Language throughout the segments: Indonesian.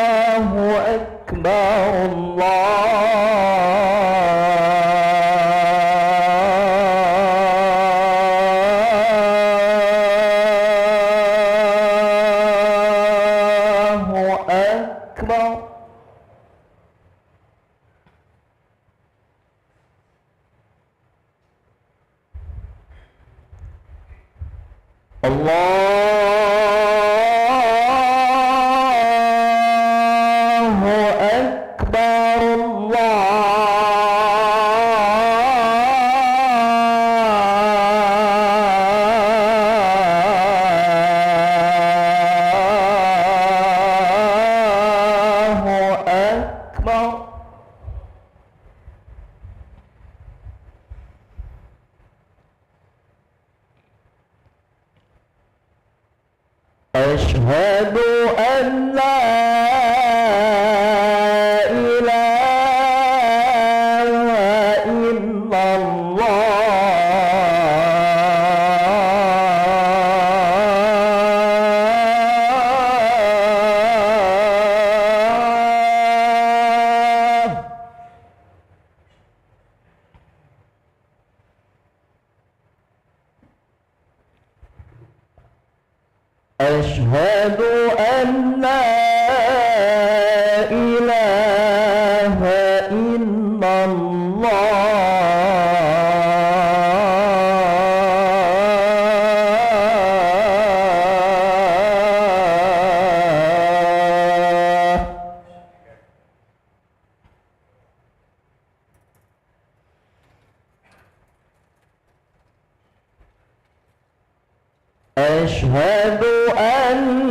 الله أكبر الله أكبر الله أكبر الله أكبر أشهد أن لا إله إلا الله أشهد أن لا إله إلا الله أشهد أن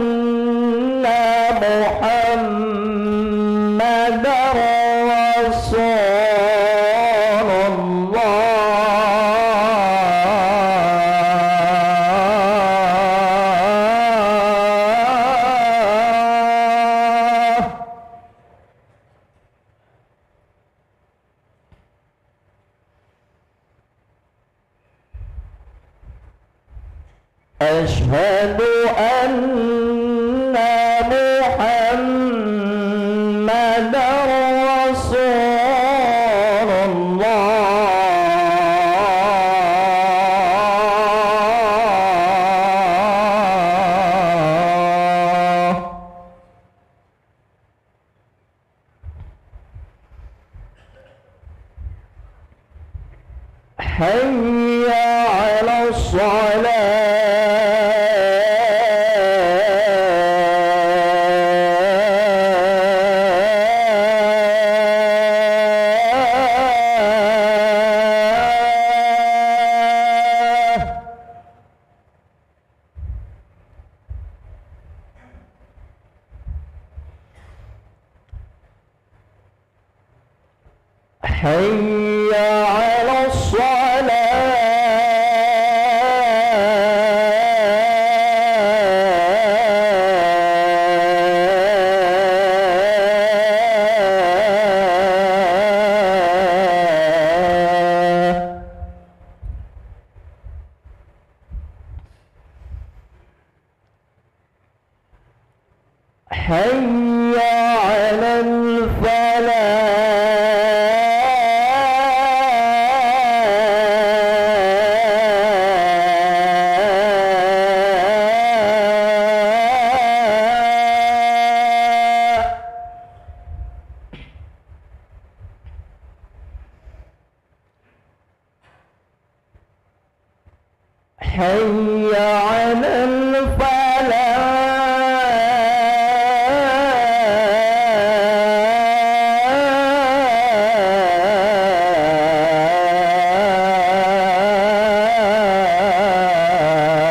محمدا رسول الله أشهد أن محمدا رسول الله حي على الصلاة حي على الصلاة حي على الفلاح حي على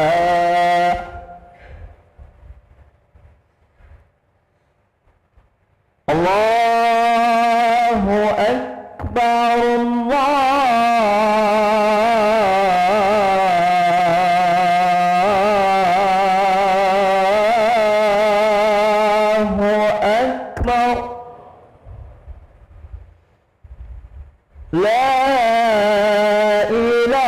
الفلاح الله أكبر الله أكبر لا إله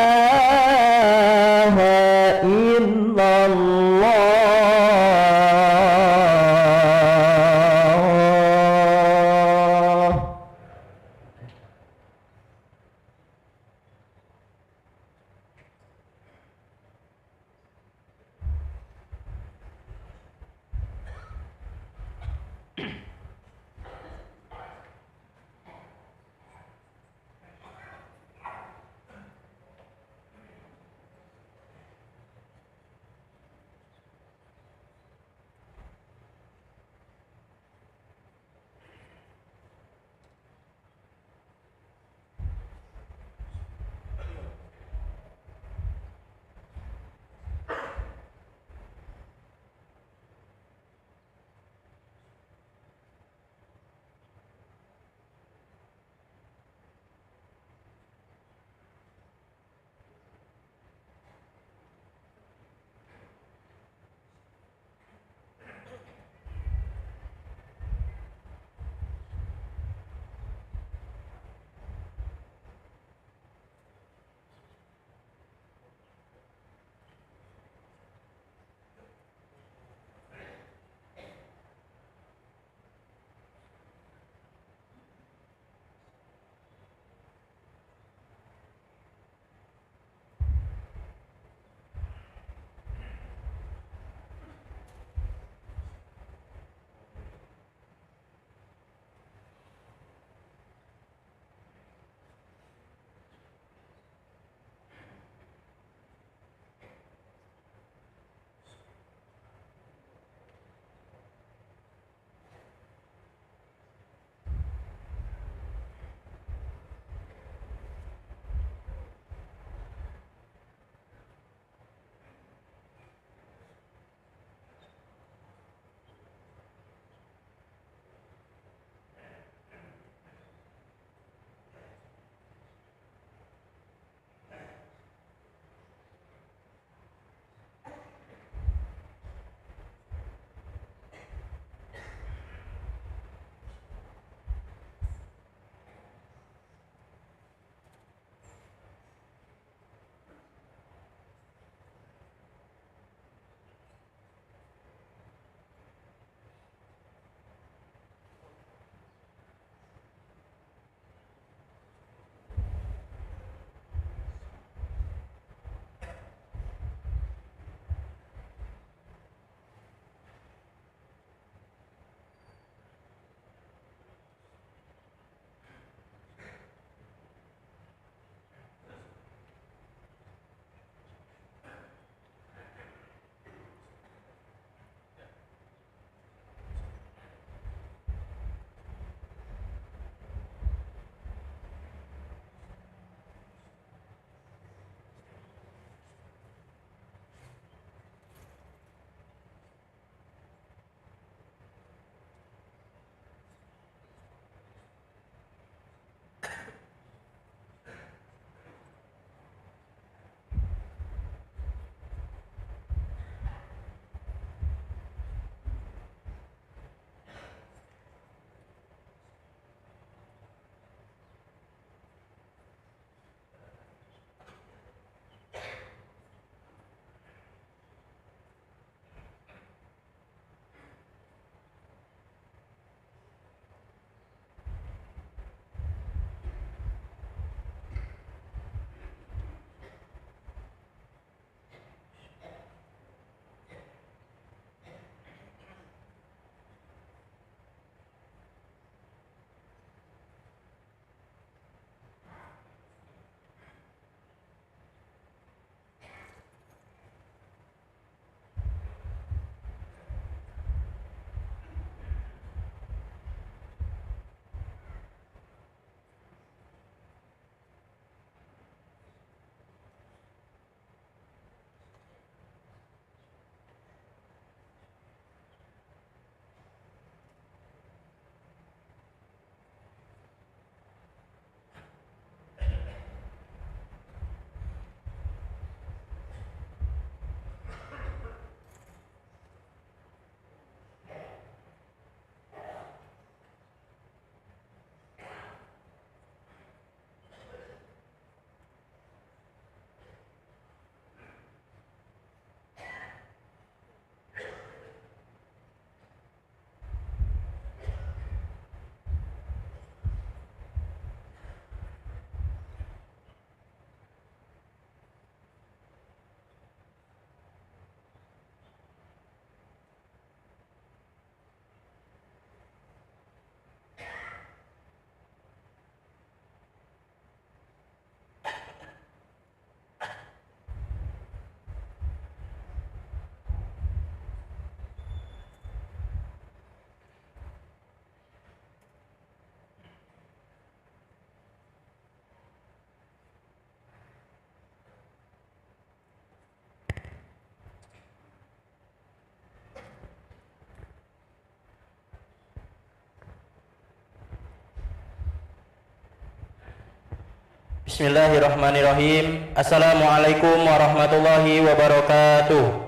Bismillahirrahmanirrahim. Assalamualaikum warahmatullahi wabarakatuh.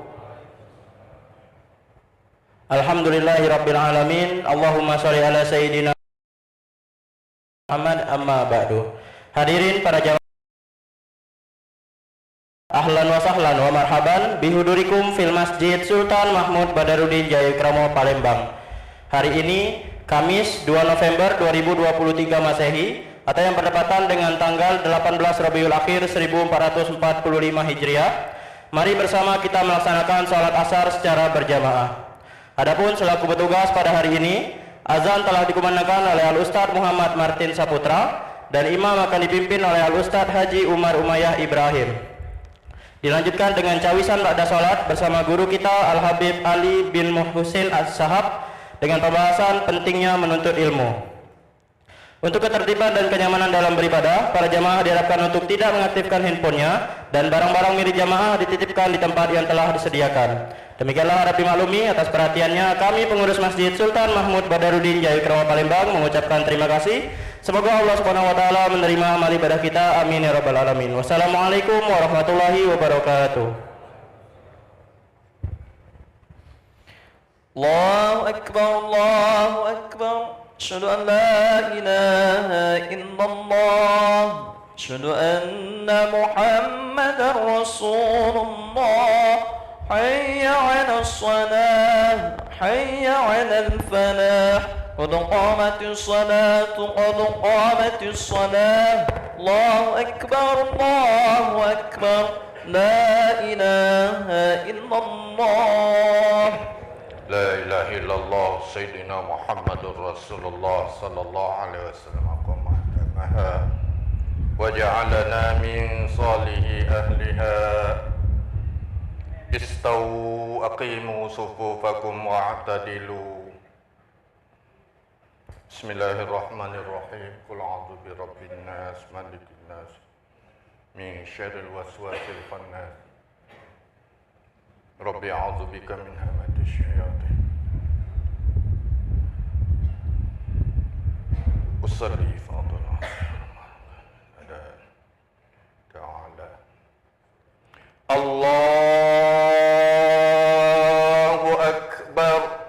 Alhamdulillahirabbil alamin. Allahumma shalli ala sayyidina Muhammad, amma ba'du. Hadirin para jamaah, ahlan wa sahlan wa marhaban bihudurikum fil Masjid Sultan Mahmud Badarudin Jayakromo Palembang. Hari ini Kamis 2 November 2023 Masehi atau yang berdepatan dengan tanggal 18 Rabiul Akhir 1445 Hijriah. Mari bersama kita melaksanakan sholat asar secara berjamaah. Adapun selaku petugas pada hari ini, azan telah dikumandangkan oleh Al-Ustadz Muhammad Martin Saputra dan imam akan dipimpin oleh Al-Ustadz Haji Umar Umayyah Ibrahim. Dilanjutkan dengan cawisan ba'da sholat bersama guru kita Al-Habib Ali bin Muhsin As-Sahab dengan pembahasan pentingnya menuntut ilmu. Untuk ketertiban dan kenyamanan dalam beribadah, para jamaah diharapkan untuk tidak mengaktifkan handphonenya dan barang-barang milik jamaah dititipkan di tempat yang telah disediakan. Demikianlah harap dimaklumi. Atas perhatiannya kami pengurus Masjid Sultan Mahmud Badarudin Jayakromo Palembang mengucapkan terima kasih. Semoga Allah Subhanahu wa taala menerima amal ibadah kita. Amin ya rabbal alamin. Wassalamualaikum warahmatullahi wabarakatuh. Allahu akbar, Allahu akbar. Asyhadu an la ilaha illallah, asyhadu anna Muhammadar Rasulullah. Hayya 'alas shalah, hayya 'alal falah. Qad qamatis salatu, qad qamatis salah. Allahu akbar, Allahu akbar. La ilaha illallah. La ilaha illallah Sayyidina Muhammadur Rasulullah sallallahu alaihi wasallam aqamaha wa ja'alana min salihi ahliha. Istawu aqimu sufufakum wa'tadilu. Bismillahirrahmanirrahim. Qul a'udzu birabbin nas malikin nas min syarril waswasil khannas. Rabbi a'udzu bika min hamazati syayatin. Usalli fadlan ta'ala. Allahu akbar.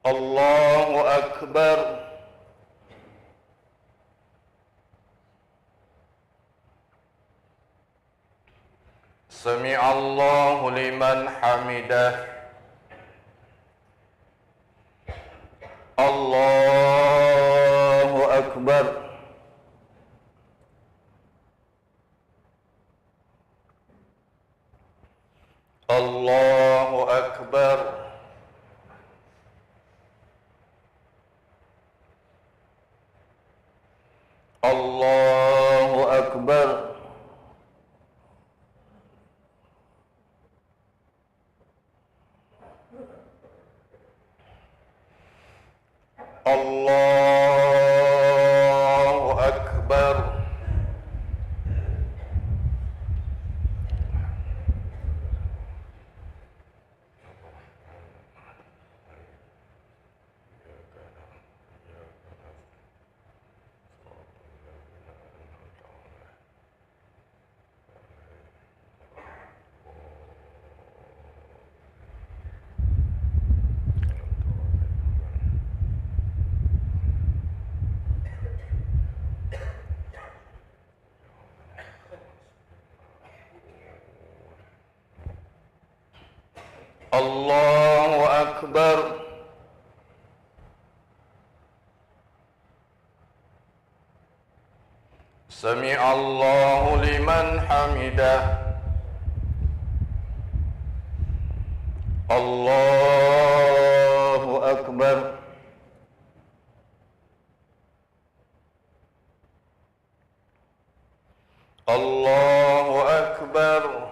Allahu akbar. Sami'allahu liman hamidah. Allahu akbar. Allahu akbar. Allahu akbar. Allahu akbar. الله أكبر سمع الله لمن حمده الله أكبر الله أكبر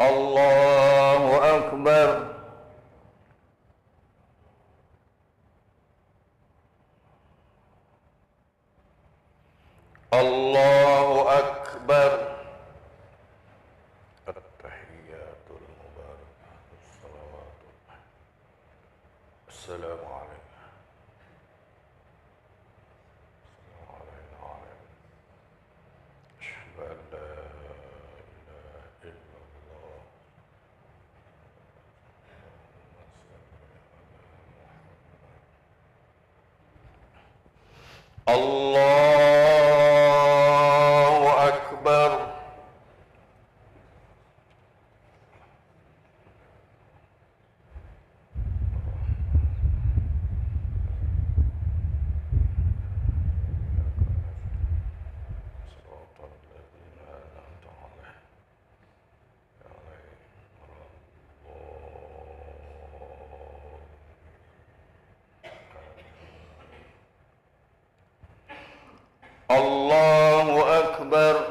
الله أكبر الله أكبر التحيات المباركة الصلوات السلام عليكم علينا وعلى أشهد أن لا إله إلا الله الله أكبر صراط الذين أنعمت عليهم الله أكبر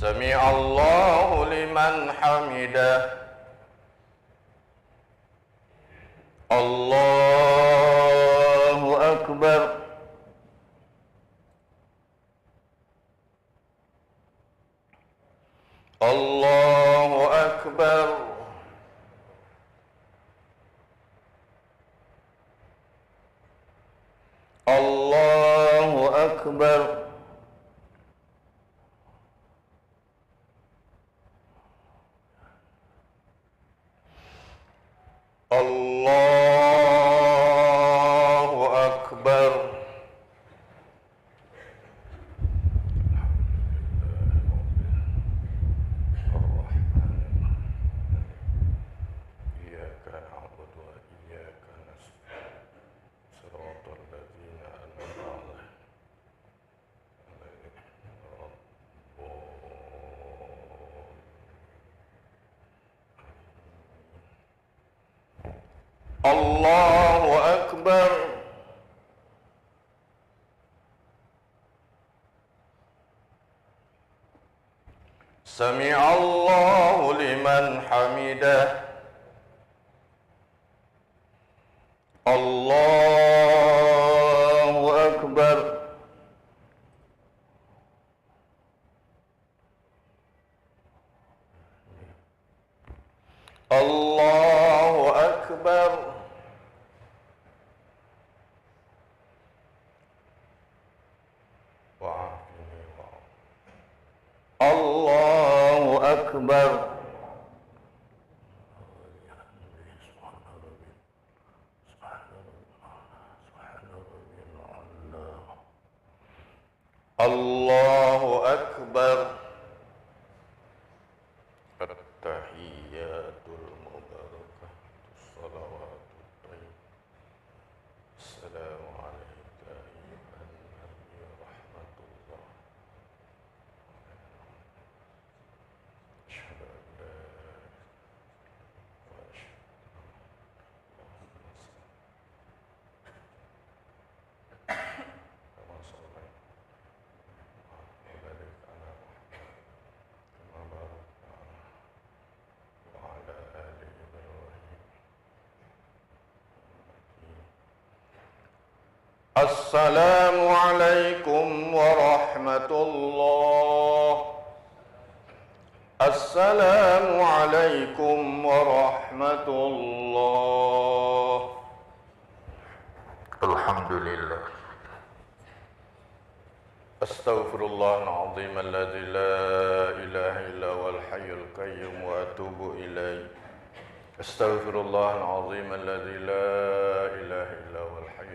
سمع الله لمن حمده الله أكبر الله أكبر الله أكبر الله أكبر إياك نعبد وإياك نستعين صراط الذين أنعمت عليهم الله أكبر سمع الله لمن حمده الله أكبر الله أكبر الله أكبر الله أكبر التحيات المباركة الصلوات الطيبة السلام عليك أيها النبي ورحمة الله أشهد أن لا وأشهد كما صليت وبارك على محمد كما باركت وعلى آل إبراهيم السلام عليكم ورحمة الله السلام عليكم ورحمة الله الحمد لله أستغفر الله العظيم الذي لا إله إلا هو الحي القيوم وأتوب إليه أستغفر الله العظيم الذي لا إله إلا هو الحي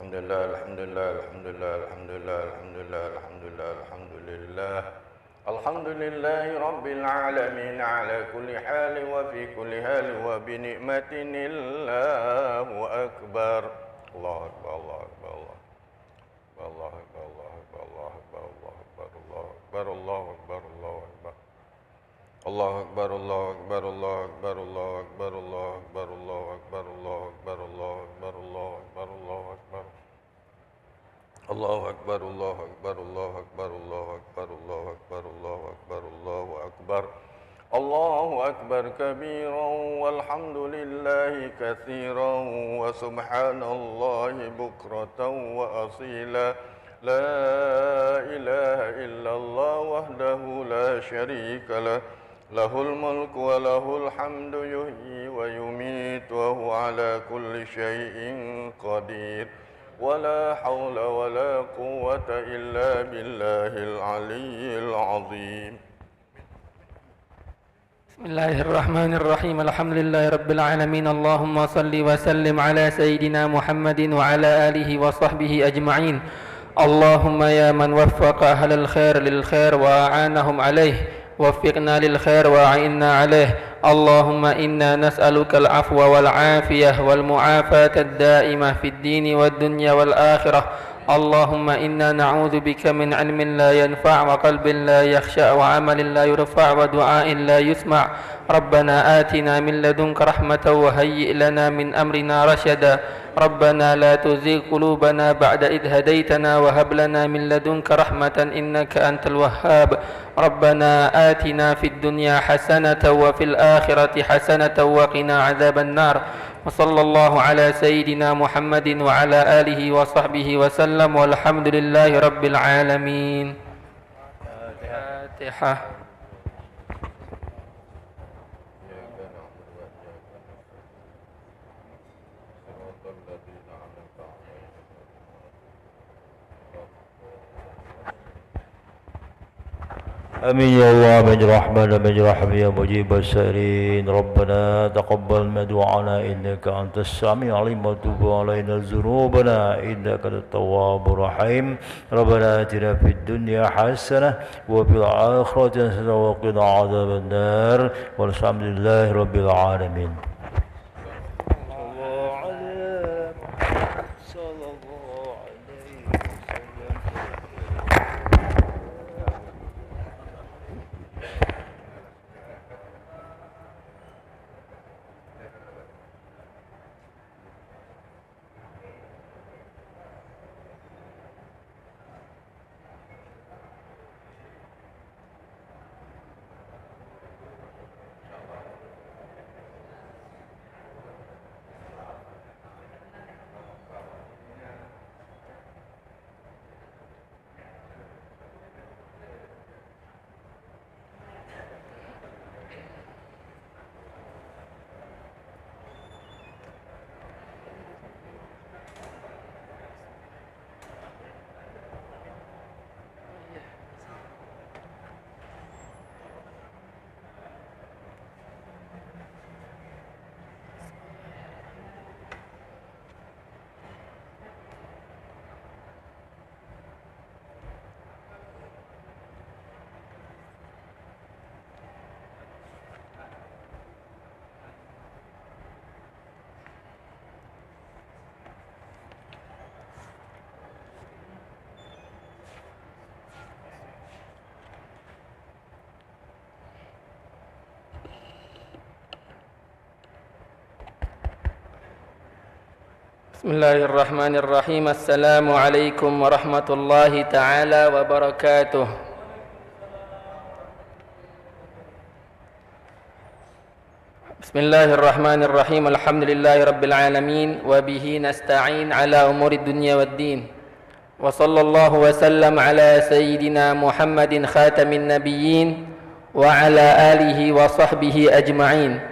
Alhamdulillah, alhamdulillah, alhamdulillah, alhamdulillah, alhamdulillah, alhamdulillah, alhamdulillah. Alhamdulillahi rabbil alamin ala kulli hal wa fi kulli hal wa bi ni'matin Allahu akbar. Allahu akbar, Allahu akbar, Allahu akbar, Allahu akbar, Allahu akbar, Allahu akbar, Allahu akbar, Allahu akbar, Allahu akbar. Allahu akbar, Allahu akbar, Allahu akbar, Allahu akbar, Allahu akbar, Allahu akbar, Allahu akbar, Allahu akbar, Allahu akbar, Allahu akbar. Allahu akbar, Allahu akbar, Allahu akbar, Allahu akbar, Allahu akbar, Allahu akbar, Allahu akbar. Allahu akbar kabiran walhamdulillahi katsiran wa subhanallahi bukratan wa asila. La ilaha illallah wahdahu la syarika lah. Lahul mulku wa lahul hamdu yuhyi wa yumitu wa huwa ala kulli syai'in qadir. Wala hawla wala quwwata illa billahil aliyyil azim. Bismillahirrahmanirrahim. Alhamdulillahi rabbil alamin. Allahumma salli wa sallim ala sayyidina Muhammadin wa ala alihi wa sahbihi ajma'in. Allahumma ya man waffaqa ahlal khair lil khair wa a'anahum alayh وفقنا للخير وأعنا عليه. اللهم إنا نسألك العفو والعافية والمعافاة الدائمة في الدين والدنيا والآخرة. اللهم إنا نعوذ بك من علم لا ينفع وقلب لا يخشع وعمل لا يرفع ودعاء لا يسمع. ربنا آتنا من لدنك رحمة وهيئ لنا من أمرنا رشدا. ربنا لا تزغ قلوبنا بعد إذ هديتنا وهب لنا من لدنك رحمة إنك أنت الوهاب. ربنا آتنا في الدنيا حسنة وفي الآخرة حسنة وقنا عذاب النار. وصلى الله على سيدنا محمد وعلى آله وصحبه وسلم والحمد لله رب العالمين. الفاتحة. آمين يا الله من رحمن من رحم يا مجيب السائلين. ربنا تقبل من دعانا إنك أنت السميع العليم وتب علينا ذنوبنا إنك أنت التواب الرحيم. ربنا آتنا في الدنيا حسنة وفي الآخرة حسنة وقنا عذاب النار والحمد لله رب العالمين. Bismillahirrahmanirrahim. Assalamualaikum warahmatullahi ta'ala wabarakatuh. Bismillahirrahmanirrahim. Alhamdulillahi rabbil alamin. Wabihi nasta'in ala umuri dunya waddin. Wa sallallahu wa sallam ala sayyidina Muhammadin khatamin nabiyyin wa ala alihi wa sahbihi ajma'in.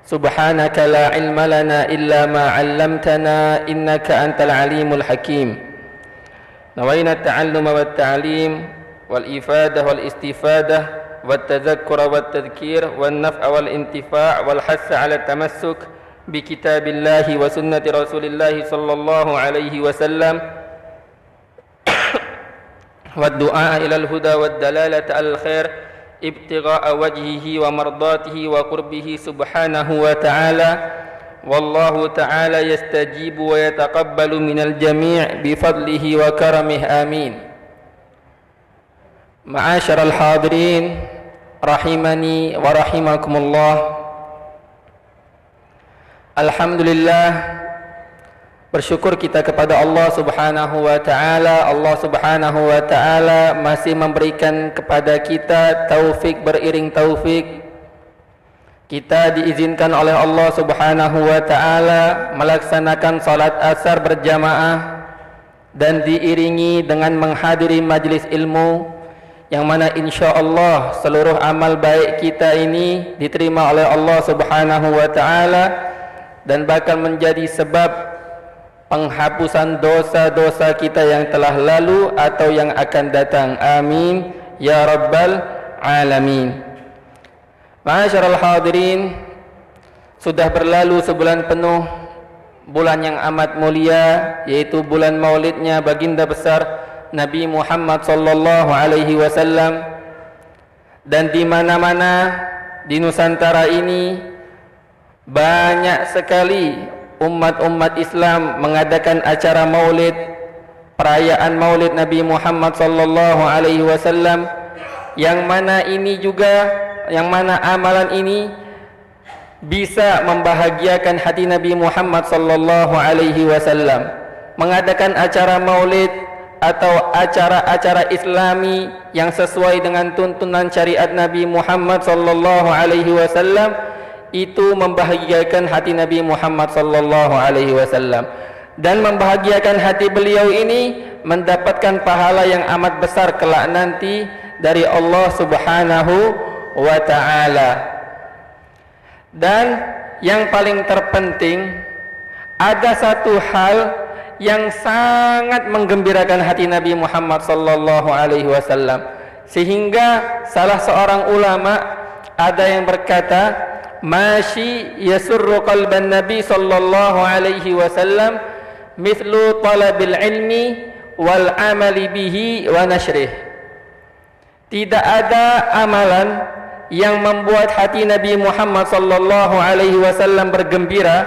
سبحانك لا علم لنا إلا ما علمتنا إنك أنت العليم الحكيم. نوينا التعلم والتعليم والإفادة والاستفادة والتذكر والتذكير والنفع والانتفاع والحث على التمسك بكتاب الله وسنة رسول الله صلى الله عليه وسلم والدعاء إلى الهدى والدلالة على الخير ابتغاء وجهه ومرضاته وقربه سبحانه وتعالى والله تعالى يستجيب ويتقبل من الجميع بفضله وكرمه آمين. معاشر الحاضرين رحمني ورحمكم الله. Alhamdulillah, bersyukur kita kepada Allah Subhanahu wa taala. Allah Subhanahu wa taala masih memberikan kepada kita taufik beriring taufik. Kita diizinkan oleh Allah Subhanahu wa taala melaksanakan salat asar berjamaah dan diiringi dengan menghadiri majlis ilmu yang mana insyaallah seluruh amal baik kita ini diterima oleh Allah Subhanahu wa taala dan bakal menjadi sebab penghapusan dosa-dosa kita yang telah lalu atau yang akan datang. Amin ya rabbal alamin. Ma'asyiral hadirin, sudah berlalu sebulan penuh, bulan yang amat mulia, yaitu bulan maulidnya baginda besar Nabi Muhammad sallallahu alaihi wasallam. Dan di mana-mana di Nusantara ini banyak sekali umat-umat Islam mengadakan acara maulid, perayaan maulid Nabi Muhammad sallallahu alaihi wasallam, yang mana amalan ini bisa membahagiakan hati Nabi Muhammad sallallahu alaihi wasallam. Mengadakan acara maulid atau acara-acara Islami yang sesuai dengan tuntunan syariat Nabi Muhammad sallallahu alaihi wasallam itu membahagiakan hati Nabi Muhammad sallallahu alaihi wasallam, dan membahagiakan hati beliau ini mendapatkan pahala yang amat besar kelak nanti dari Allah Subhanahu wa taala. Dan yang paling terpenting, ada satu hal yang sangat menggembirakan hati Nabi Muhammad sallallahu alaihi wasallam, sehingga salah seorang ulama ada yang berkata, Mashi yasurru qalban Nabi sallallahu alaihi wasallam mithlu talabil ilmi wal amali bihi wa nashrih. Tidak ada amalan yang membuat hati Nabi Muhammad sallallahu alaihi wasallam bergembira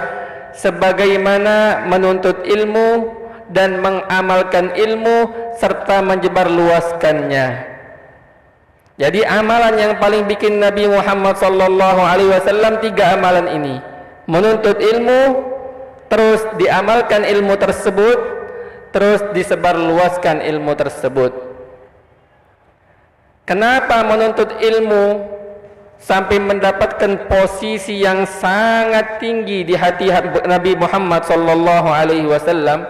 sebagaimana menuntut ilmu dan mengamalkan ilmu serta menyebarluaskannya. Jadi amalan yang paling bikin Nabi Muhammad sallallahu alaihi wasallam 3 amalan ini. Menuntut ilmu, terus diamalkan ilmu tersebut, terus disebarluaskan ilmu tersebut. Kenapa menuntut ilmu sampai mendapatkan posisi yang sangat tinggi di hati Nabi Muhammad sallallahu alaihi wasallam?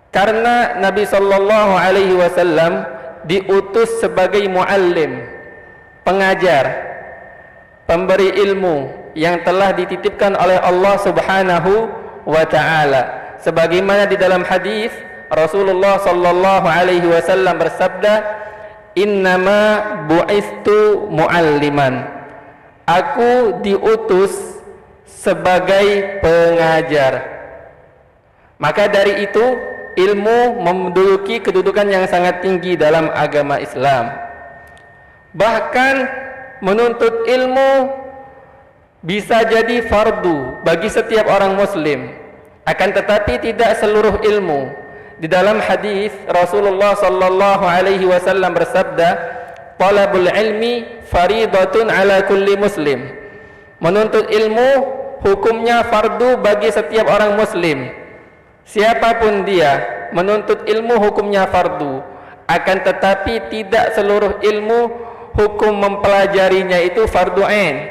Karena Nabi sallallahu alaihi wasallam diutus sebagai muallim, pengajar, pemberi ilmu yang telah dititipkan oleh Allah Subhanahu wa taala. Sebagaimana di dalam hadis Rasulullah sallallahu alaihi wasallam bersabda, "Innama bu'istu mualliman." Aku diutus sebagai pengajar. Maka dari itu ilmu menduduki kedudukan yang sangat tinggi dalam agama Islam. Bahkan menuntut ilmu bisa jadi fardu bagi setiap orang muslim. Akan tetapi tidak seluruh ilmu. Di dalam hadis Rasulullah sallallahu alaihi wasallam bersabda, "Talabul ilmi faridatun ala kulli muslim." Menuntut ilmu hukumnya fardu bagi setiap orang muslim. Siapapun dia, menuntut ilmu hukumnya fardu. Akan tetapi tidak seluruh ilmu hukum mempelajarinya itu fardu ain.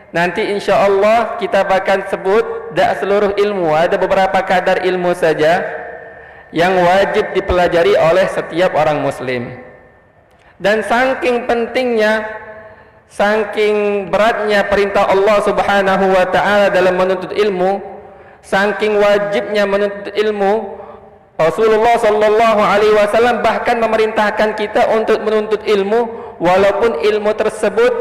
Nanti insyaallah kita akan sebut tidak seluruh ilmu, ada beberapa kadar ilmu saja yang wajib dipelajari oleh setiap orang muslim. Dan saking pentingnya, saking beratnya perintah Allah Subhanahu wa taala dalam menuntut ilmu, saking wajibnya menuntut ilmu, Rasulullah sallallahu alaihi wasallam bahkan memerintahkan kita untuk menuntut ilmu walaupun ilmu tersebut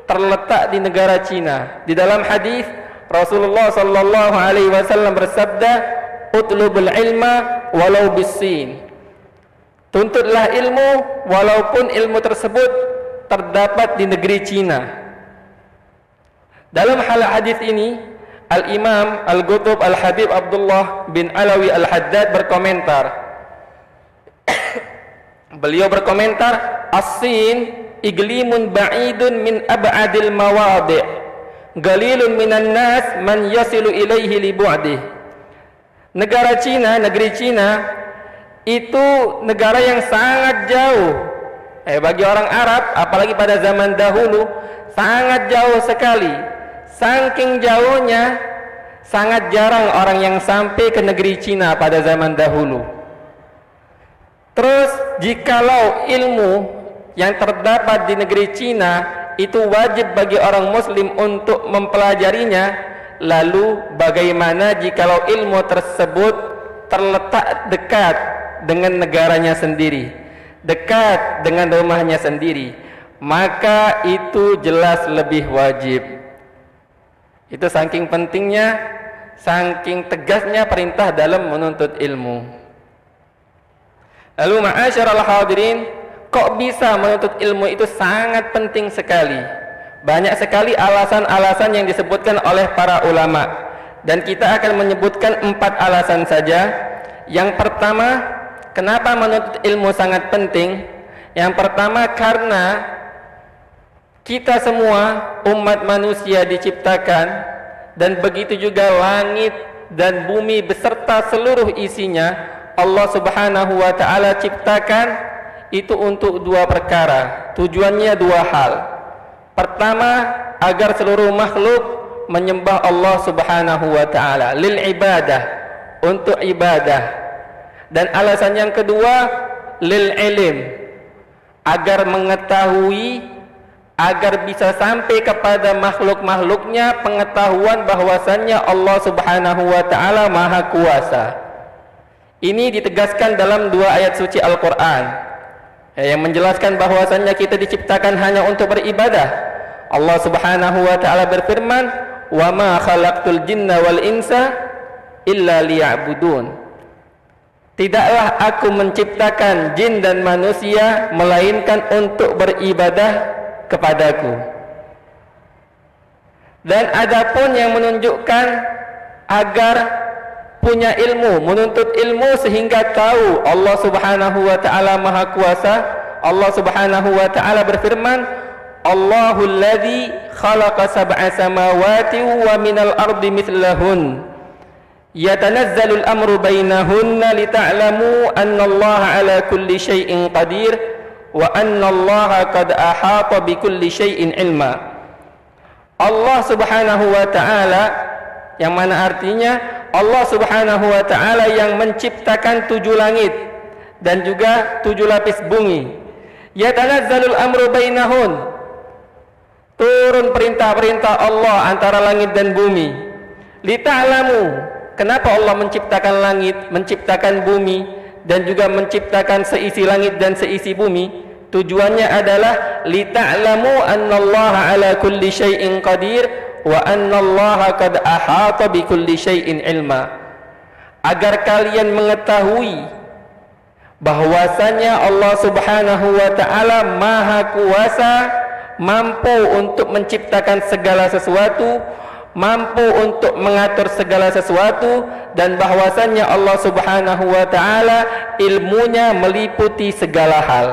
terletak di negara Cina. Di dalam hadis Rasulullah sallallahu alaihi wasallam bersabda, "Utlubul ilma walau bisin." Tuntutlah ilmu walaupun ilmu tersebut terdapat di negeri Cina. Dalam hal hadis ini, Al-Imam Al-Qutb Al-Habib Abdullah bin Alawi Al-Haddad berkomentar. Beliau berkomentar, "As-Sin iglimun ba'idun min ab'adil mawadi', galilun minan nas man yasilu ilaihi li bu'dih." Negara Cina, negeri Cina itu negara yang sangat jauh. Bagi orang Arab, apalagi pada zaman dahulu, sangat jauh sekali. Saking jauhnya, sangat jarang orang yang sampai ke negeri Cina pada zaman dahulu. Terus, jikalau ilmu yang terdapat di negeri Cina itu wajib bagi orang muslim untuk mempelajarinya, lalu bagaimana jikalau ilmu tersebut terletak dekat dengan negaranya sendiri, dekat dengan rumahnya sendiri, maka itu jelas lebih wajib. Itu saking pentingnya, saking tegasnya perintah dalam menuntut ilmu. Lalu ma'asyiral hadirin, kok bisa menuntut ilmu itu sangat penting sekali? Banyak sekali alasan-alasan yang disebutkan oleh para ulama, dan kita akan menyebutkan 4 alasan saja. Yang pertama, kenapa menuntut ilmu sangat penting? Yang pertama, karena kita semua umat manusia diciptakan, dan begitu juga langit dan bumi beserta seluruh isinya Allah Subhanahu wa ta'ala ciptakan itu untuk 2 perkara. Tujuannya 2 hal. Pertama, agar seluruh makhluk menyembah Allah Subhanahu wa ta'ala, lil ibadah, untuk ibadah. Dan alasan yang kedua, lil ilm, agar mengetahui, agar bisa sampai kepada makhluk-makhluknya pengetahuan bahwasannya Allah Subhanahu wa ta'ala maha kuasa. Ini ditegaskan dalam 2 ayat suci Al-Quran yang menjelaskan bahwasannya kita diciptakan hanya untuk beribadah. Allah Subhanahu wa ta'ala berfirman, "Wa ma khalaqtul jinna wal insa illa liya'budun." Tidaklah aku menciptakan jin dan manusia melainkan untuk beribadah kepadaku. Dan adapun yang menunjukkan agar punya ilmu, menuntut ilmu sehingga tahu Allah Subhanahu wa ta'ala maha kuasa. Allah Subhanahu wa ta'ala berfirman, "Allahul ladzi khalaqa sab'a samawati wa minal ardi mithlahun yatanazzalul amru bainahunna lita'lamu anna Allah ala kulli syai'in qadir wa anna Allah qad ahata bi kulli syai'in ilma." Allah Subhanahu wa ta'ala, yang mana artinya Allah Subhanahu wa ta'ala yang menciptakan 7 langit dan juga 7 lapis bumi. Yatanazzalul amru bainahun, turun perintah-perintah Allah antara langit dan bumi. Lita'lamu, kenapa Allah menciptakan langit, menciptakan bumi, dan juga menciptakan seisi langit dan seisi bumi? Tujuannya adalah lita'lamu annallaha ala kulli syai'in qadir wa annallaha qad ahata bi kulli syai'in ilma, agar kalian mengetahui bahwasanya Allah Subhanahu wa ta'ala maha kuasa, mampu untuk menciptakan segala sesuatu, mampu untuk mengatur segala sesuatu, dan bahwasanya Allah Subhanahu wa ta'ala ilmunya meliputi segala hal.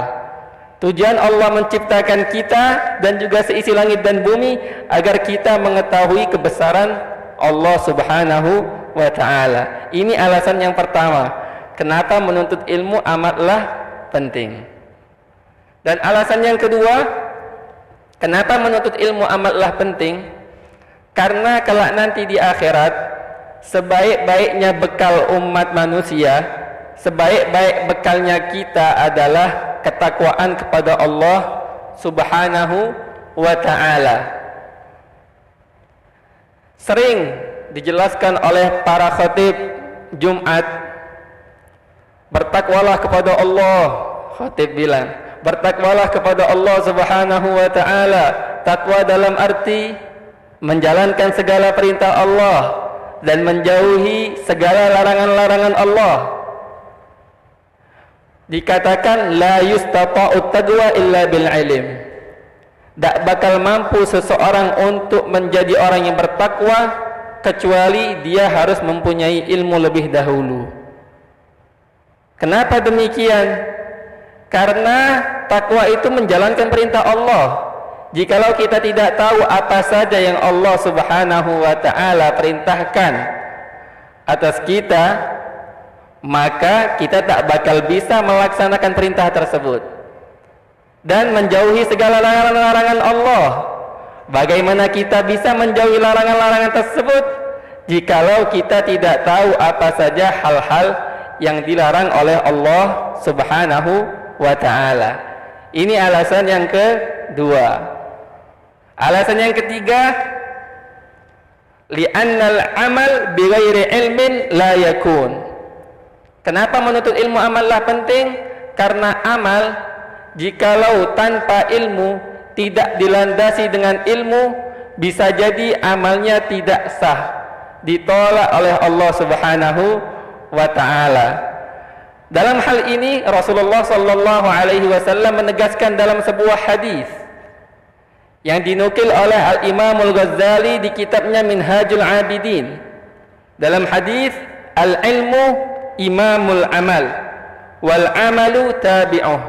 Tujuan Allah menciptakan kita dan juga seisi langit dan bumi agar kita mengetahui kebesaran Allah Subhanahu wa ta'ala. Ini alasan yang pertama, kenapa menuntut ilmu amatlah penting. Dan alasan yang kedua, kenapa menuntut ilmu amatlah penting? Karena kelak nanti di akhirat, sebaik-baiknya bekal umat manusia, sebaik-baik bekalnya kita adalah ketakwaan kepada Allah Subhanahu wa ta'ala. Sering dijelaskan oleh para khatib Jumat, bertakwalah kepada Allah. Khatib bilang, bertakwalah kepada Allah Subhanahu wa ta'ala. Takwa dalam arti menjalankan segala perintah Allah dan menjauhi segala larangan-larangan Allah. Dikatakan la yustata'ut taqwa illa bil ilm. Tak bakal mampu seseorang untuk menjadi orang yang bertakwa kecuali dia harus mempunyai ilmu lebih dahulu. Kenapa demikian? Karena takwa itu menjalankan perintah Allah. Jikalau kita tidak tahu apa saja yang Allah Subhanahu wa ta'ala perintahkan atas kita, maka kita tak bakal bisa melaksanakan perintah tersebut dan menjauhi segala larangan-larangan Allah. Bagaimana kita bisa menjauhi larangan-larangan tersebut jikalau kita tidak tahu apa saja hal-hal yang dilarang oleh Allah Subhanahu wa ta'ala. Ini alasan yang kedua. Alasan yang ketiga, li'annal amal bighairi ilmin la yakun. Kenapa menuntut ilmu amallah penting? Karena amal jikalau tanpa ilmu, tidak dilandasi dengan ilmu, bisa jadi amalnya tidak sah, ditolak oleh Allah Subhanahu wa ta'ala. Dalam hal ini Rasulullah sallallahu alaihi wasallam menegaskan dalam sebuah hadis yang dinukil oleh Al-Imam Al-Ghazali di kitabnya Minhajul Abidin. Dalam hadis, al-ilmu imamul amal wal amalu tabi'uh.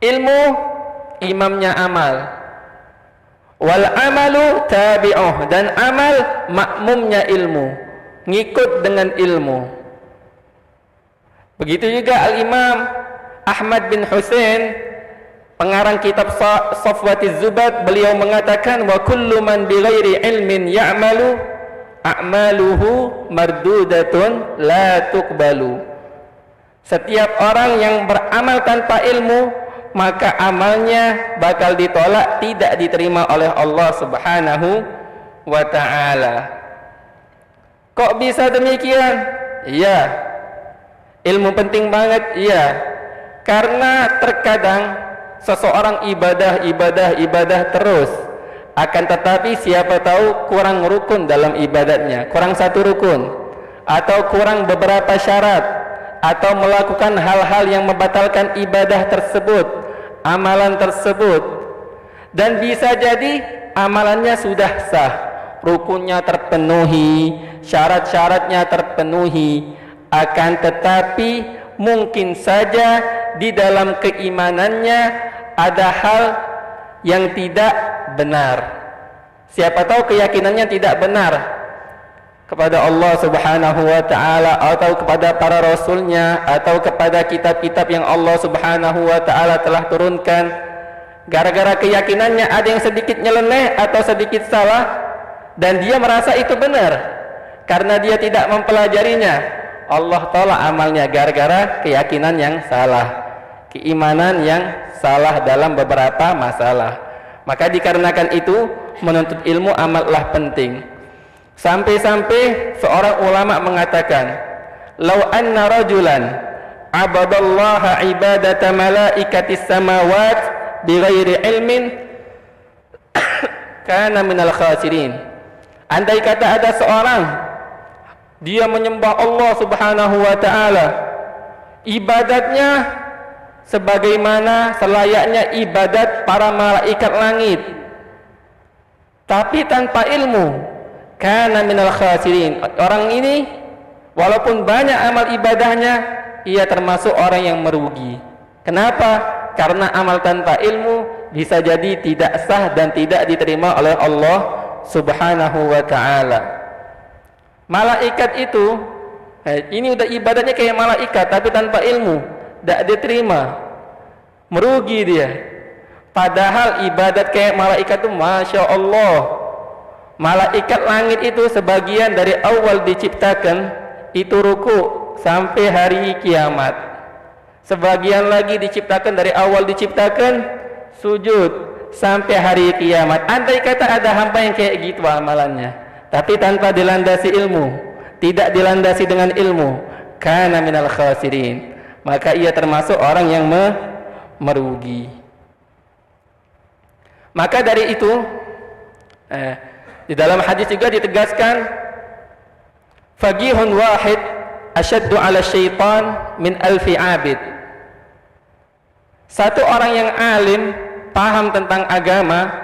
Ilmu imamnya amal, wal amalu tabi'uh, dan amal makmumnya ilmu, ngikut dengan ilmu. Begitu juga Al-Imam Ahmad bin Husain, pengarang kitab Safwatiz Zubat, beliau mengatakan wa kullu man bighairi ilmin ya'malu a'maluhu mardudatun la tuqbalu. Setiap orang yang beramal tanpa ilmu, maka amalnya bakal ditolak, tidak diterima oleh Allah Subhanahu wa ta'ala. Kok bisa demikian? Iya, ilmu penting banget, iya. Karena terkadang seseorang ibadah terus, akan tetapi siapa tahu kurang rukun dalam ibadatnya, kurang satu rukun, atau kurang beberapa syarat, atau melakukan hal-hal yang membatalkan ibadah tersebut, amalan tersebut. Dan bisa jadi amalannya sudah sah, rukunnya terpenuhi, syarat-syaratnya terpenuhi, akan tetapi mungkin saja di dalam keimanannya ada hal yang tidak benar. Siapa tahu keyakinannya tidak benar kepada Allah Subhanahu wa ta'ala, atau kepada para rasulnya, atau kepada kitab-kitab yang Allah Subhanahu wa ta'ala telah turunkan. Gara-gara keyakinannya ada yang sedikit nyeleneh atau sedikit salah, dan dia merasa itu benar karena dia tidak mempelajarinya, Allah tolak amalnya gara-gara keyakinan yang salah, keimanan yang salah dalam beberapa masalah. Maka dikarenakan itu menuntut ilmu amatlah penting. Sampai-sampai seorang ulama mengatakan, "Lau anna rajulan abadallaha ibadata malaikatis samawat bighairi ilmin kana minal khasirin." Andai kata ada seorang dia menyembah Allah Subhanahu wa ta'ala, ibadatnya sebagaimana selayaknya ibadat para malaikat langit, tapi tanpa ilmu, kana minal khasirin. Orang ini walaupun banyak amal ibadahnya, ia termasuk orang yang merugi. Kenapa? Karena amal tanpa ilmu bisa jadi tidak sah dan tidak diterima oleh Allah Subhanahu wa ta'ala. Malaikat itu, ini udah ibadatnya kayak malaikat tapi tanpa ilmu, tidak diterima, merugi dia. Padahal ibadat kayak malaikat itu, Masya Allah, malaikat langit itu sebagian dari awal diciptakan itu ruku sampai hari kiamat, sebagian lagi diciptakan dari awal diciptakan sujud sampai hari kiamat. Andai kata ada hamba yang kayak gitu amalannya, tapi tanpa dilandasi ilmu, tidak dilandasi dengan ilmu, kana minal khasirin, maka ia termasuk orang yang merugi. Maka dari itu Di dalam hadis juga ditegaskan, faqihun wahid asyaddu 'ala syaitan min alfi 'abid. Satu orang yang alim, paham tentang agama,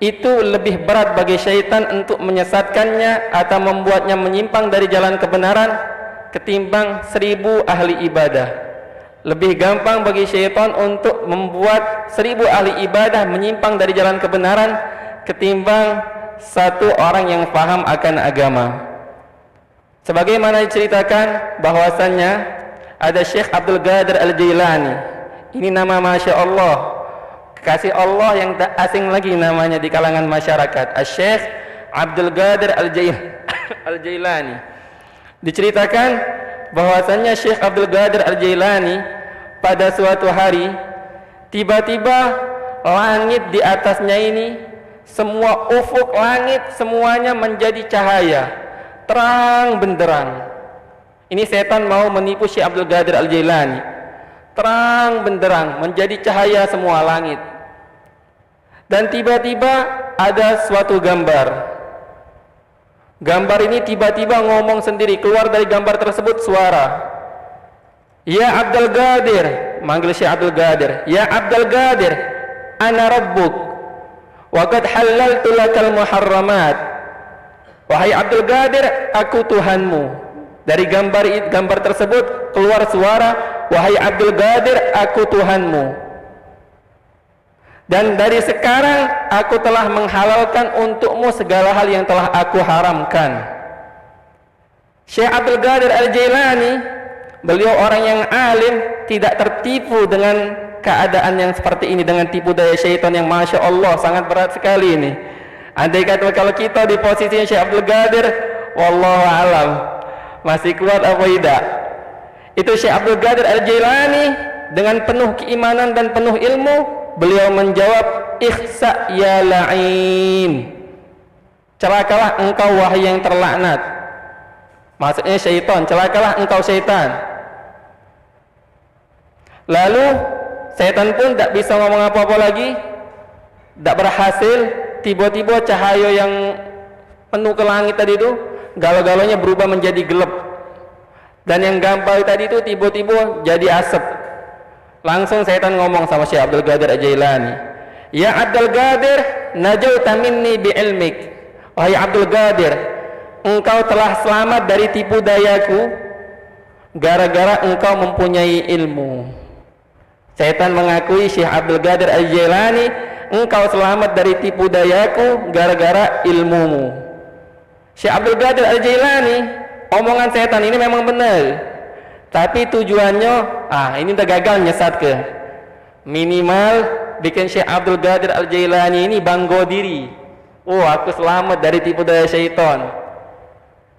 itu lebih berat bagi syaitan untuk menyesatkannya atau membuatnya menyimpang dari jalan kebenaran ketimbang 1000 ahli ibadah. Lebih gampang bagi syaitan untuk membuat 1000 ahli ibadah menyimpang dari jalan kebenaran ketimbang satu orang yang paham akan agama. Sebagaimana diceritakan bahwasannya ada Syekh Abdul Qadir Al-Jailani. Ini nama Masya Allah, kekasih Allah yang tak asing lagi namanya di kalangan masyarakat, Syekh Abdul Qadir Al-Jailani. Diceritakan bahwasannya Syekh Abdul Qadir Al-Jailani pada suatu hari tiba-tiba langit di atasnya ini, semua ufuk langit semuanya menjadi cahaya, terang benderang. Ini setan mau menipu Syekh Abdul Qadir Al-Jailani. Terang benderang menjadi cahaya semua langit. Dan tiba-tiba ada suatu gambar. Gambar ini tiba-tiba ngomong sendiri, keluar dari gambar tersebut suara. Ya Abdul Qadir, manggil Syekh Abdul Qadir. Ya Abdul Qadir, ana rabbuk wa qad halaltu lakal muharramat. Wahai Abdul Qadir, aku Tuhanmu. Dari gambar tersebut keluar suara, wahai Abdul Qadir, aku Tuhanmu. Dan dari sekarang aku telah menghalalkan untukmu segala hal yang telah aku haramkan. Syekh Abdul Qadir Al-Jailani, beliau orang yang alim, tidak tertipu dengan keadaan yang seperti ini, dengan tipu daya syaitan yang Masya Allah sangat berat sekali ini. Andai kata kalau kita di posisi Syekh Abdul Qadir, wallahu alam, masih kuat apa tidak? Itu Syekh Abdul Qadir Al-Jailani dengan penuh keimanan dan penuh ilmu, beliau menjawab, ikhsa ya la'in, celakalah engkau wahai yang terlaknat. Maksudnya syaitan, celakalah engkau syaitan. Lalu syaitan pun tak bisa ngomong apa-apa lagi, tak berhasil. Tiba-tiba cahaya yang penuh ke langit tadi itu, galau-galaunya berubah menjadi gelap. Dan yang gampang tadi itu tiba-tiba jadi asap. Langsung syaitan ngomong sama Syekh Abdul Qadir Al-Jailani, ya Abdul Qadir, najauta minni bi'ilmik. Wahai Abdul Qadir, engkau telah selamat dari tipu dayaku gara-gara engkau mempunyai ilmu. Syaitan mengakui Syekh Abdul Qadir Al-Jailani, engkau selamat dari tipu dayaku gara-gara ilmumu. Syekh Abdul Qadir Al-Jailani, omongan setan ini memang benar, tapi tujuannya, ini udah gagal nyesat ke. Minimal bikin Syekh Abdul Qadir Al-Jailani ini bangga diri. Oh, aku selamat dari tipu daya syaitan.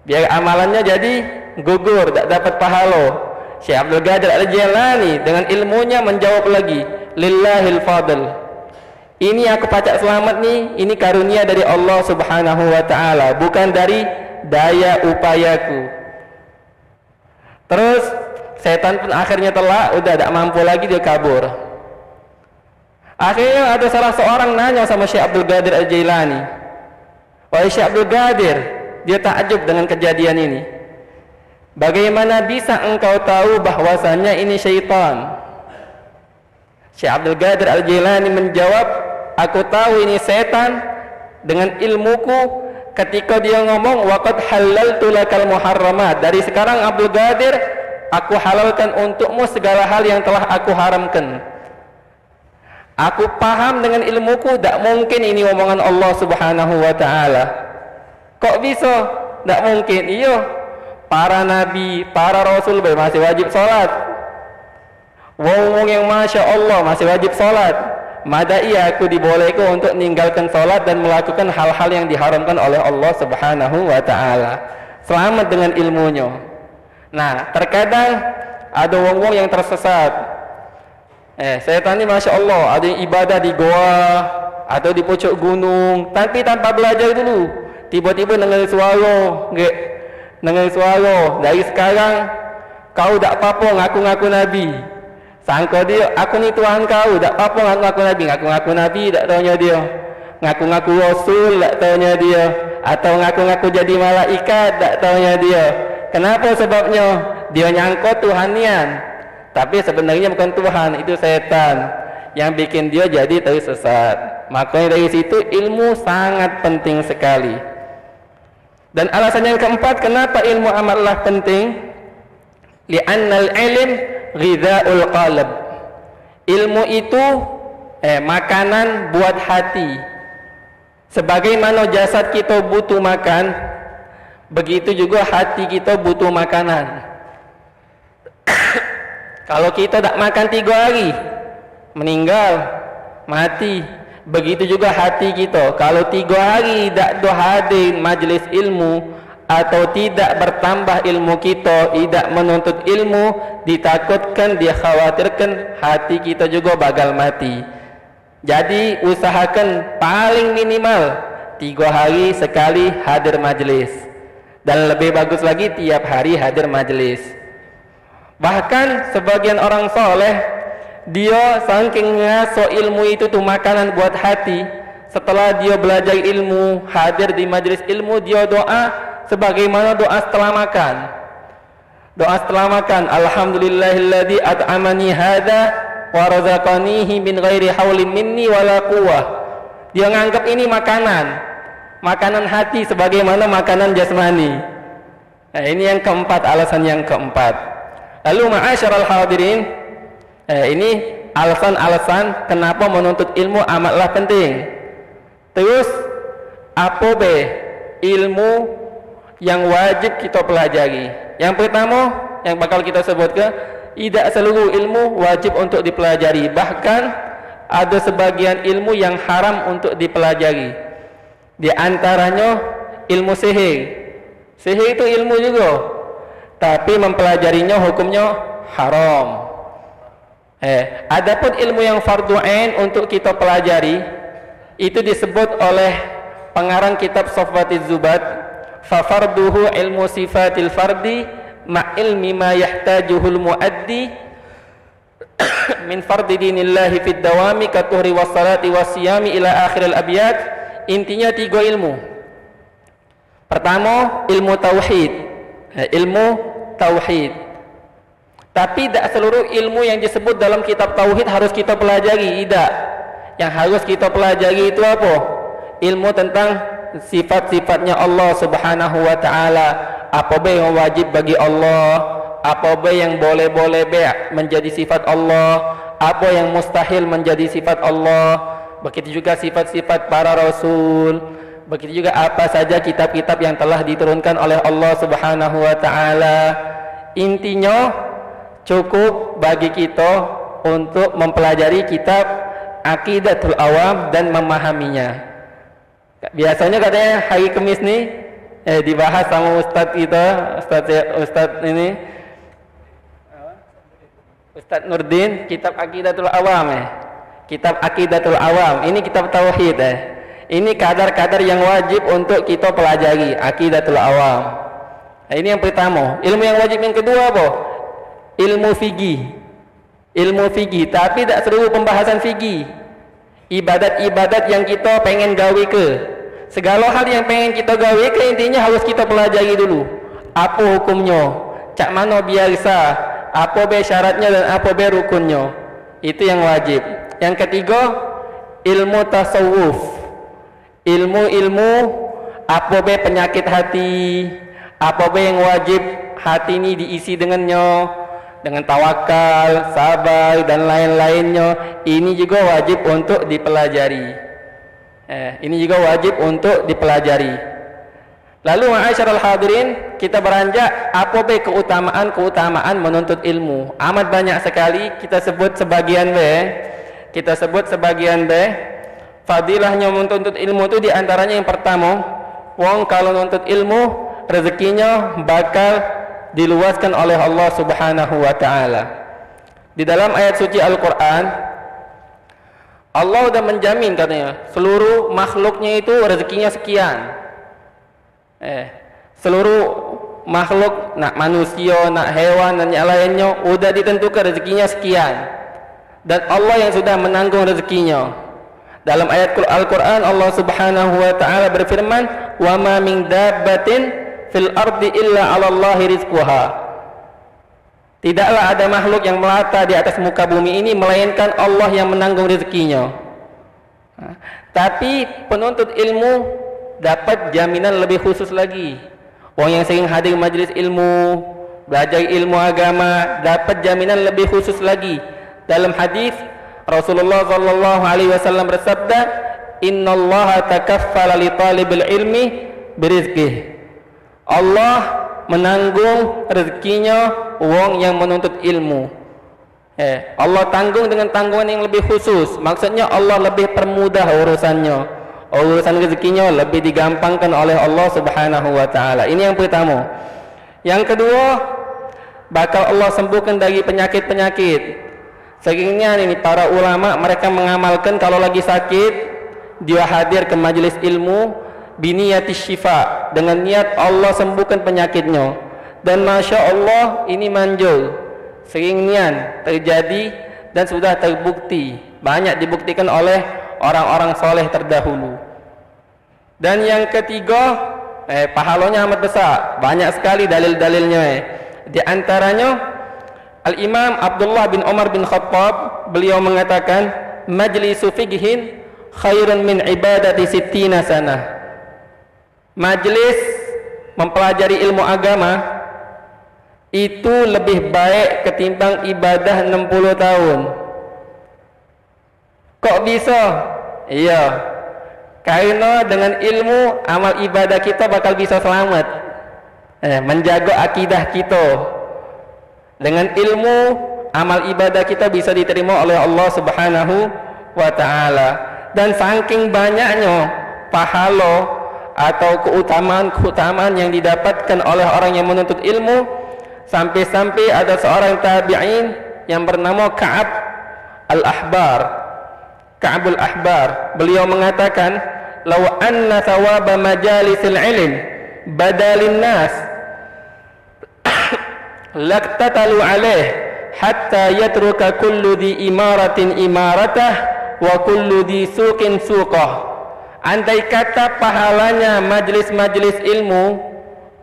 Biar amalannya jadi gugur, tak dapat pahala. Syekh Abdul Qadir Al-Jailani dengan ilmunya menjawab lagi, lillahil fadl. Ini aku pacak selamat nih, ini karunia dari Allah Subhanahu wa taala, bukan dari daya upayaku. Terus setan pun akhirnya telah udah tak mampu lagi, dia kabur. Akhirnya ada salah seorang nanya sama Syekh Abdul Qadir Al-Jailani, wahai Syekh Abdul Qadir, dia takjub dengan kejadian ini. Bagaimana bisa engkau tahu bahwasannya ini syaitan? Syekh Abdul Qadir Al-Jailani menjawab, aku tahu ini setan dengan ilmuku ketika dia ngomong waqad halaltu lakal muharramat. Dari sekarang Abdul Qadir, aku halalkan untukmu segala hal yang telah aku haramkan. Aku paham dengan ilmuku, tak mungkin ini omongan Allah Subhanahu wa taala. Kok bisa? Tak mungkin. Iya, para nabi, para rasul masih wajib salat. Wong yang Masya Allah masih wajib salat. Mada iya aku dibolehkan untuk meninggalkan salat dan melakukan hal-hal yang diharamkan oleh Allah Subhanahu wa taala. Selamat dengan ilmunya. Nah, terkadang ada wong-wong yang tersesat. Setan ini Masya Allah, ada yang ibadah di goa atau di pucuk gunung, tapi tanpa belajar dulu. Tiba-tiba dengar suara, dari sekarang kau tak apa-apa ngaku-ngaku nabi. Sangka dia, aku ni Tuhan kau, tak apa ngaku-ngaku nabi. Ngaku-ngaku nabi, tak taunya dia. Ngaku-ngaku rasul, tak taunya dia. atau ngaku-ngaku jadi malaikat, tak taunya dia. Kenapa sebabnya? Dia nyangkut Tuhanian, tapi sebenarnya bukan Tuhan, itu setan yang bikin dia jadi tersesat. Makanya dari situ ilmu sangat penting sekali. Dan alasan yang keempat kenapa ilmu amatlah penting? Li'annal ilm ghidha'ul qalb. Ilmu itu makanan buat hati. Sebagaimana jasad kita butuh makan, begitu juga hati kita butuh makanan. Kalau kita tak makan 3 hari, meninggal, mati. Begitu juga hati kita. Kalau 3 hari tak hadir majlis ilmu, atau tidak bertambah ilmu kita, tidak menuntut ilmu, ditakutkan, dikhawatirkan hati kita juga bakal mati. Jadi usahakan paling minimal 3 hari sekali hadir majlis, dan lebih bagus lagi tiap hari hadir majlis. Bahkan sebagian orang soleh, dia saking ngaso ilmu itu tuh makanan buat hati. Setelah dia belajar ilmu, hadir di majlis ilmu, dia doa sebagaimana doa setelah makan. Doa setelah makan, alhamdulillahilladzi at'amani hadza wa razaqanihi min ghairi haulin minni wala quwwah. Dia nganggap ini makanan hati sebagaimana makanan jasmani. Nah, ini yang keempat, alasan yang keempat. Lalu ma'asyiral hadirin, ini alasan-alasan kenapa menuntut ilmu amatlah penting. Terus apa ilmu yang wajib kita pelajari? Yang pertama yang bakal kita sebutkan, tidak seluruh ilmu wajib untuk dipelajari. Bahkan ada sebagian ilmu yang haram untuk dipelajari. Di antaranya ilmu sihir. Sihir itu ilmu juga, tapi mempelajarinya hukumnya haram. Adapun ilmu yang fardu ain untuk kita pelajari, itu disebut oleh pengarang kitab Safwatiz Zubat, fafarduhu ilmu sifatil fardi ma ilmi ma yahtajuhul muaddi min fardi dinillahi fid dawami katuhri wassalati wassiyami ila akhiril abiyat. Intinya 3 ilmu. Pertama, ilmu tauhid. Ilmu tauhid. Tapi tidak seluruh ilmu yang disebut dalam kitab tauhid harus kita pelajari, tidak. Yang harus kita pelajari itu apa? Ilmu tentang sifat-sifatnya Allah Subhanahu wa taala. Apa yang wajib bagi Allah, apa yang boleh-boleh menjadi sifat Allah, apa yang mustahil menjadi sifat Allah. Begitu juga sifat-sifat para rasul. Begitu juga apa saja kitab-kitab yang telah diturunkan oleh Allah Subhanahu wa taala. Intinya cukup bagi kita untuk mempelajari kitab Aqidatul Awam dan memahaminya. Biasanya katanya hari Kamis nih dibahas sama ustadz kita, ustadz ini Ustadz Nurdin, kitab Aqidatul Awam kitab Aqidatul Awam, ini kitab tauhid ini kadar-kadar yang wajib untuk kita pelajari, Aqidatul Awam. Nah, ini yang pertama. Ilmu yang wajib yang kedua apa? Ilmu fikih. Ilmu fikih, tapi tidak seluruh pembahasan fikih. Ibadat-ibadat yang kita pengen gawe ke, segala hal yang pengen kita gawe ke, intinya harus kita pelajari dulu. Apa hukumnya? Cak mana biasa? Apa syaratnya dan apa rukunnya? Itu yang wajib. Yang ketiga, ilmu tasawuf. Ilmu apa penyakit hati, apa yang wajib hati ini diisi dengannya, dengan tawakal, sabar dan lain-lainnya. Ini juga wajib untuk dipelajari. Ini juga wajib untuk dipelajari. Lalu ma'asyiral hadirin, kita beranjak apa keutamaan menuntut ilmu. Amat banyak sekali, kita sebut sebagian Fadilahnya menuntut ilmu itu diantaranya yang pertama, wong kalau menuntut ilmu rezekinya bakal diluaskan oleh Allah Subhanahu wa taala. Di dalam ayat suci Al-Qur'an, Allah sudah menjamin katanya seluruh makhluknya itu rezekinya sekian. Seluruh makhluk, nak manusia, nak hewan dan yang lainnya sudah ditentukan rezekinya sekian. Dan Allah yang sudah menanggung rezekinya. Dalam ayat Al-Quran Allah Subhanahu wa ta'ala berfirman, wa ma min dabbatin fil ardi illa 'ala Allahi rizquha. Tidaklah ada makhluk yang melata di atas muka bumi ini melainkan Allah yang menanggung rezekinya. Tapi penuntut ilmu dapat jaminan lebih khusus lagi. Orang yang sering hadir majlis ilmu, belajar ilmu agama, dapat jaminan lebih khusus lagi. Dalam hadis Rasulullah sallallahu alaihi wasallam bersabda, "Innallaha takaffala li talibil ilmi birizqih." Allah menanggung rezekinya wong yang menuntut ilmu. Allah tanggung dengan tanggungan yang lebih khusus. Maksudnya Allah lebih permudah urusannya. Urusan rezekinya lebih digampangkan oleh Allah Subhanahu wa taala. Ini yang pertama. Yang kedua, bakal Allah sembuhkan dari penyakit-penyakit. Seringnya ini para ulama mereka mengamalkan kalau lagi sakit dia hadir ke majelis ilmu biniyatis syifa, dengan niat Allah sembuhkan penyakitnya. Dan masya Allah ini manjur, seringnya terjadi dan sudah terbukti, banyak dibuktikan oleh orang-orang soleh terdahulu. Dan yang ketiga, pahalanya amat besar, banyak sekali dalil-dalilnya. Di antaranya Al-Imam Abdullah bin Umar bin Khattab, beliau mengatakan, majlisu fiqhin khairun min ibadati sittina sanah. Majlis mempelajari ilmu agama itu lebih baik ketimbang ibadah 60 tahun. Kok bisa? Iya, karena dengan ilmu amal ibadah kita bakal bisa selamat, menjaga akidah kita. Dengan ilmu amal ibadah kita bisa diterima oleh Allah Subhanahu wa ta'ala. Dan saking banyaknya pahala atau keutamaan yang didapatkan oleh orang yang menuntut ilmu, sampai-sampai ada seorang tabi'in yang bernama Ka'ab al-Ahbar. Ka'ab al-Ahbar, beliau mengatakan, law anna thawaba majalisil ilm badalin nas laktatalu alaih hatta yatruka kullu di imaratin imaratah wa kullu di suqin suqah. Andai kata pahalanya majlis-majlis ilmu,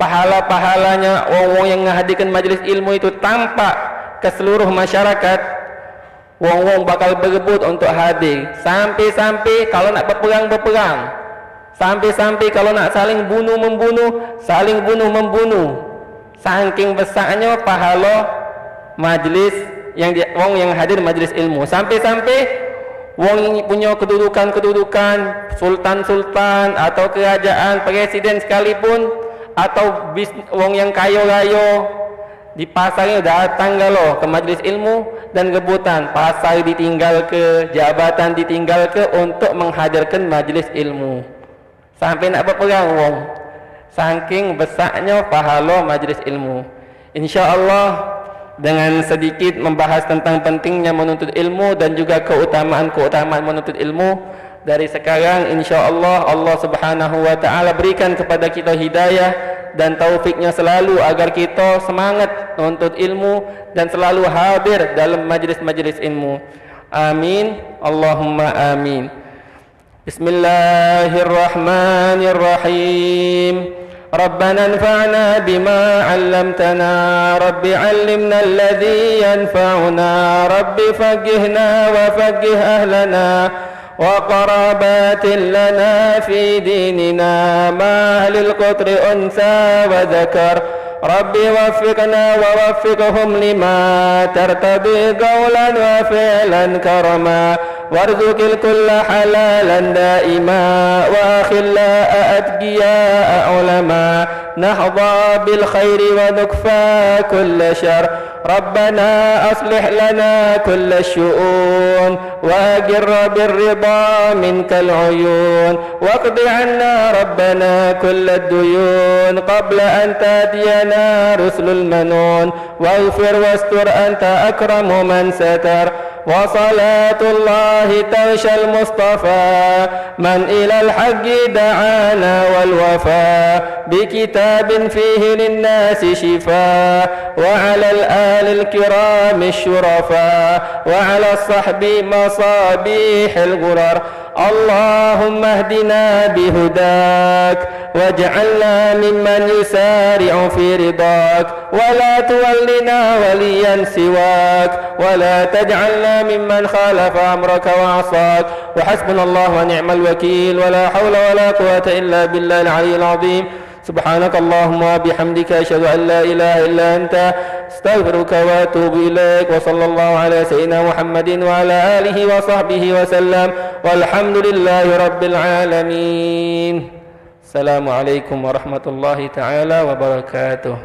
pahala-pahalanya orang-orang yang menghadirkan majlis ilmu itu tampak ke seluruh masyarakat, orang-orang bakal berebut untuk hadir. Sampai-sampai kalau nak berperang, sampai-sampai kalau nak saling bunuh-membunuh, saling bunuh-membunuh. Saking besarnya pahala majlis wong yang hadir majlis ilmu, sampai-sampai wong punya kedudukan sultan-sultan atau kerajaan, presiden sekalipun, atau wong yang kaya raya di pasarnya datang galo ke majlis ilmu dan rebutan, pasar ditinggal ke, jabatan ditinggal ke untuk menghadirkan majlis ilmu. Sampai nak berperang wong. Saking besarnya pahala majlis ilmu. InsyaAllah dengan sedikit membahas tentang pentingnya menuntut ilmu dan juga keutamaan-keutamaan menuntut ilmu, dari sekarang insyaAllah Allah Subhanahu wa ta'ala berikan kepada kita hidayah dan taufiknya selalu agar kita semangat menuntut ilmu dan selalu hadir dalam majlis-majlis ilmu. Amin, Allahumma amin. Bismillahirrahmanirrahim. ربنا انفعنا بما علمتنا رب علمنا الذي ينفعنا رب فقهنا وفقه أهلنا وقرابات لنا في ديننا ما للقطر أنثى وذكر رب وفقنا ووفقهم لما ترتضي قولا وفعلا كرما وارزق الكل حلالا دائما وأخلاء أتقياء علما نحظى بالخير ونكفى كل شر ربنا أصلح لنا كل الشؤون وأقر بالرضا منك العيون واقض عنا ربنا كل الديون قبل أن تأتينا رسل المنون واغفر واستر أنت أكرم من ستر وصلاة الله تغشى المصطفى من إلى الحق دعانا والوفاء بكتاب فيه للناس شفاء وعلى الآل الكرام الشرفاء وعلى الصحب مصابيح الغرر اللهم اهدنا بهداك واجعلنا ممن يسارع في رضاك ولا تولنا وليا سواك ولا تجعلنا ممن خالف أمرك وعصاك وحسبنا الله ونعم الوكيل ولا حول ولا قوة إلا بالله العلي العظيم سبحانك اللهم وبحمدك أشهد أن لا إله إلا أنت استغفرك وأتوب إليك وصلى الله على سيدنا محمد وعلى آله وصحبه وسلم والحمد لله رب العالمين. السلام عليكم ورحمة الله تعالى وبركاته.